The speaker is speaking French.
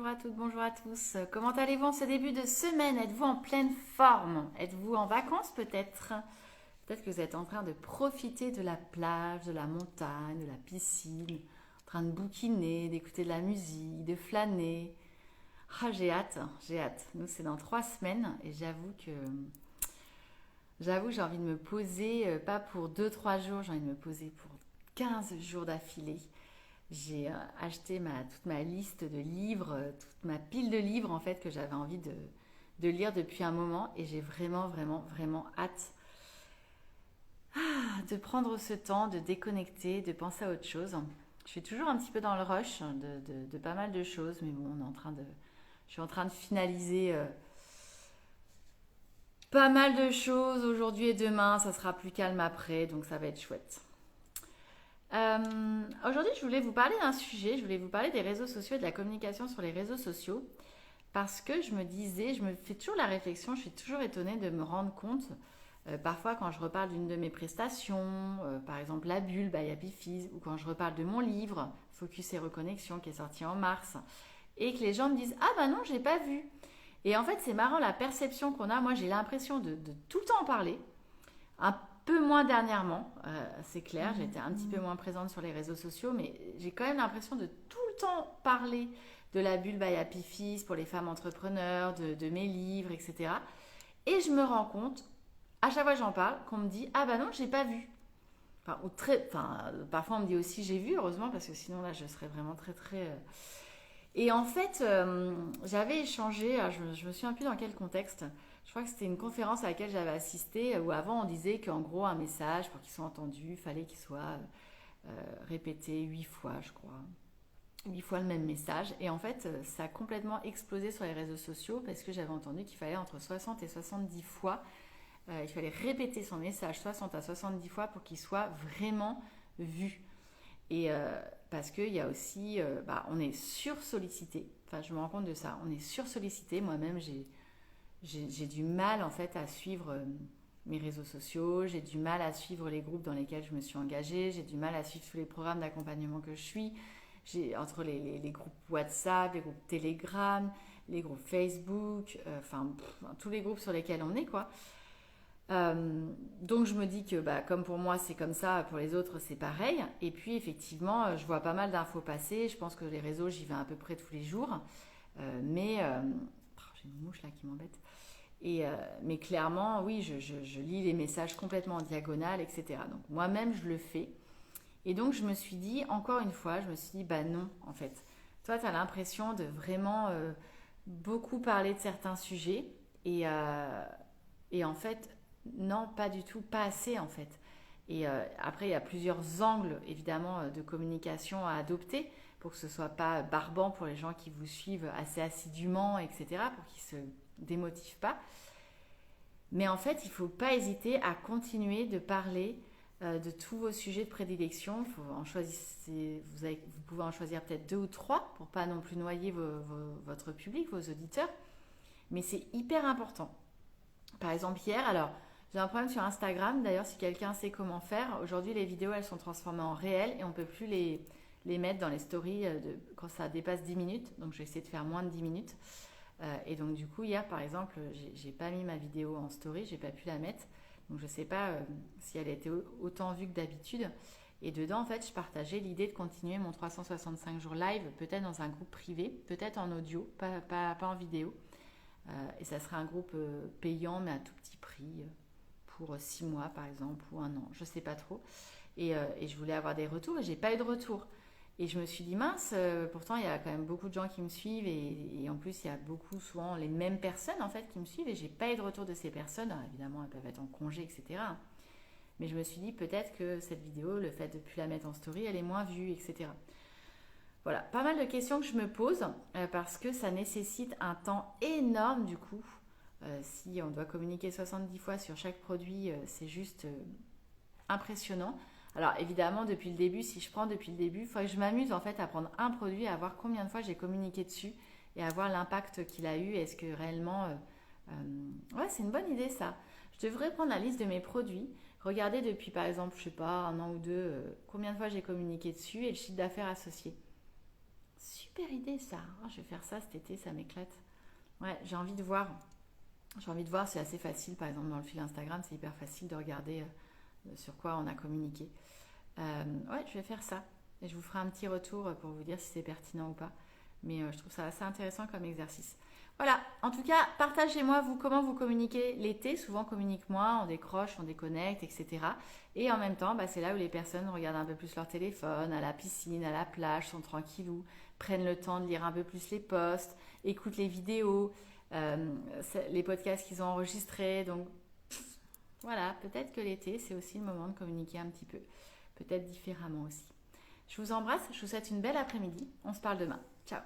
bonjour à toutes, bonjour à tous. Comment allez-vous en ce début de semaine? Êtes-vous en pleine forme? Êtes-vous en vacances peut-être? Peut-être que vous êtes en train de profiter de la plage, de la montagne, de la piscine, en train de bouquiner, d'écouter de la musique, de flâner. Ah, j'ai hâte, j'ai hâte. Nous, c'est dans 3 semaines et j'avoue, j'ai envie de me poser, pas pour 2, 3 jours, j'ai envie de me poser pour 15 jours d'affilée. J'ai acheté toute ma liste de livres, toute ma pile de livres en fait que j'avais envie de lire depuis un moment et j'ai vraiment, vraiment, vraiment hâte de prendre ce temps, de déconnecter, de penser à autre chose. Je suis toujours un petit peu dans le rush de pas mal de choses, mais bon, je suis en train de finaliser pas mal de choses aujourd'hui et demain. Ça sera plus calme après, donc ça va être chouette. Aujourd'hui, je voulais vous parler d'un sujet, je voulais vous parler des réseaux sociaux et de la communication sur les réseaux sociaux, parce que je me disais, je me fais toujours la réflexion, je suis toujours étonnée de me rendre compte, parfois quand je reparle d'une de mes prestations, par exemple La Bulle by Happy Fizz, ou quand je reparle de mon livre, Focus et Reconnexion, qui est sorti en mars, et que les gens me disent «Ah bah non, j'ai pas vu». Et en fait, c'est marrant la perception qu'on a, moi j'ai l'impression de tout le temps en parler, un peu moins dernièrement, c'est clair, j'étais un petit peu moins présente sur les réseaux sociaux, mais j'ai quand même l'impression de tout le temps parler de la bulle by Happy Fizz pour les femmes entrepreneurs, de mes livres, etc. Et je me rends compte, à chaque fois que j'en parle, qu'on me dit «Ah bah non, j'ai pas vu». Parfois on me dit aussi «J'ai vu», heureusement, parce que sinon là je serais vraiment très très... Et en fait, j'avais échangé, je me souviens plus dans quel contexte, je crois que c'était une conférence à laquelle j'avais assisté, où avant on disait qu'en gros un message, pour qu'il soit entendu, il fallait qu'il soit répété 8 fois, je crois. 8 fois le même message. Et en fait, ça a complètement explosé sur les réseaux sociaux parce que j'avais entendu qu'il fallait entre 60 et 70 fois, il fallait répéter son message 60 à 70 fois pour qu'il soit vraiment vu. Et parce qu'il y a aussi, on est sursollicité. Enfin, je me rends compte de ça. On est sursollicité. Moi-même, j'ai du mal en fait à suivre mes réseaux sociaux. J'ai du mal à suivre les groupes dans lesquels je me suis engagée. J'ai du mal à suivre tous les programmes d'accompagnement que je suis. Entre les groupes WhatsApp, les groupes Telegram, les groupes Facebook, tous les groupes sur lesquels on est, quoi. Donc je me dis que comme pour moi c'est comme ça, pour les autres c'est pareil. Et puis effectivement, je vois pas mal d'infos passer. Je pense que les réseaux, j'y vais à peu près tous les jours. J'ai une mouche là qui m'embête. Mais clairement, oui, je lis les messages complètement en diagonale, etc. Donc moi-même, je le fais. Et donc je me suis dit, encore une fois, je me suis dit, bah non, en fait. Toi, tu as l'impression de vraiment beaucoup parler de certains sujets. Et, euh, et en fait, non, pas du tout, pas assez en fait. Et après, il y a plusieurs angles évidemment de communication à adopter pour que ce soit pas barbant pour les gens qui vous suivent assez assidûment, etc., pour qu'ils se démotivent pas. Mais en fait, il ne faut pas hésiter à continuer de parler de tous vos sujets de prédilection. Vous pouvez en choisir peut-être 2 ou 3 pour pas non plus noyer votre public, vos auditeurs. Mais c'est hyper important. Par exemple, hier, alors j'ai un problème sur Instagram. D'ailleurs, si quelqu'un sait comment faire, aujourd'hui les vidéos elles sont transformées en réel et on ne peut plus les mettre dans les stories quand ça dépasse 10 minutes. Donc je vais essayer de faire moins de 10 minutes. Et donc du coup, hier par exemple, j'ai pas mis ma vidéo en story, j'ai pas pu la mettre. Donc je sais pas si elle a été autant vue que d'habitude. Et dedans, en fait, je partageais l'idée de continuer mon 365 jours live, peut-être dans un groupe privé, peut-être en audio, pas en vidéo. Et ça serait un groupe payant, mais à tout petit prix, pour 6 mois par exemple, ou un an, je sais pas trop. Et je voulais avoir des retours et j'ai pas eu de retour. Et je me suis dit mince, pourtant il y a quand même beaucoup de gens qui me suivent et en plus il y a beaucoup, souvent les mêmes personnes en fait qui me suivent et j'ai pas eu de retour de ces personnes. Alors, évidemment elles peuvent être en congé, etc. Mais je me suis dit peut-être que cette vidéo, le fait de ne plus la mettre en story, elle est moins vue, etc. Voilà, pas mal de questions que je me pose parce que ça nécessite un temps énorme du coup. Si on doit communiquer 70 fois sur chaque produit, c'est juste impressionnant. Alors évidemment, depuis le début, si je prends depuis le début, il faut que je m'amuse en fait à prendre un produit, à voir combien de fois j'ai communiqué dessus et à voir l'impact qu'il a eu. Est-ce que réellement... Ouais, c'est une bonne idée ça. Je devrais prendre la liste de mes produits, regarder depuis par exemple, je sais pas, un an ou deux, combien de fois j'ai communiqué dessus et le chiffre d'affaires associé. Super idée ça. Oh, je vais faire ça cet été, ça m'éclate. Ouais, j'ai envie de voir. J'ai envie de voir, c'est assez facile. Par exemple, dans le fil Instagram, c'est hyper facile de regarder sur quoi on a communiqué. Ouais, je vais faire ça. Et je vous ferai un petit retour pour vous dire si c'est pertinent ou pas. Mais je trouve ça assez intéressant comme exercice. Voilà, en tout cas, partagez-moi vous comment vous communiquez l'été. Souvent, on communique moins, on décroche, on déconnecte, etc. Et en même temps, bah, c'est là où les personnes regardent un peu plus leur téléphone, à la piscine, à la plage, sont tranquillou, prennent le temps de lire un peu plus les posts, écoutent les vidéos, les podcasts qu'ils ont enregistrés. Donc voilà, peut-être que l'été, c'est aussi le moment de communiquer un petit peu, peut-être différemment aussi. Je vous embrasse, je vous souhaite une belle après-midi. On se parle demain. Ciao.